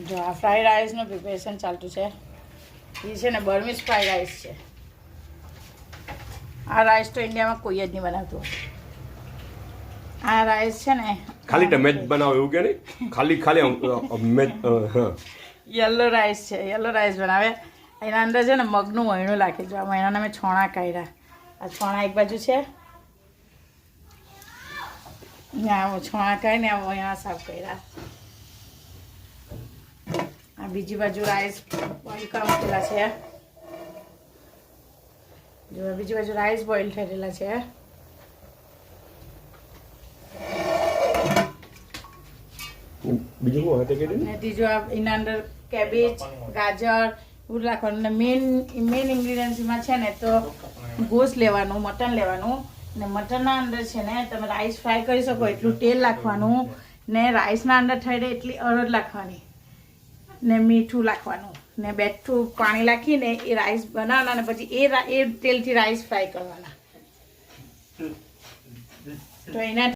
જો આ fried રાઈસનું preparation ચાલતું છે. એ છે ને બર્મીઝ ફ્રાઈડ રાઈસ છે. આ રાઈસ તો ઇન્ડિયામાં કોઈ જ નહીં બનાવતું. આ રાઈસ છે ને ખાલી તમે જ બનાવો એવું કે નહીં, ખાલી યલો રાઈસ છે. યલો રાઈસ બનાવે. એના અંદર છે ને મગનું મહિનું નાખે. જો આ મહિનાના મેં છોણા કાઢ્યા. આ છોણા એક બાજુ છે ને આ છોણા કાઢીને આ મહિના સાફ કર્યા. આ બીજી બાજુ રાઈસ બોઇલ કરવા મૂકેલા છે. જો બીજી બાજુ રાઈસ બોઇલ થયેલા છે. બીજું ત્રીજું આ એના અંદર કેબેજ, ગાજર એવું રાખવાનું. ને મેઇન ઇન્ગ્રીડિયન્ટ્સમાં છે ને તો ગોશ લેવાનું, મટન લેવાનું. ને મટનના અંદર છે ને તમે રાઈસ ફ્રાય કરી શકો એટલું તેલ નાખવાનું. ને રાઈસના અંદર થઈ રહે એટલી અડદ નાખવાની. ને મીઠું નાખવાનું. ને બેઠું પાણી નાખીને એ રાઈસ બનાવવાના. અને પછી એ તેલથી રાઈસ ફ્રાય કરવાના. તો એના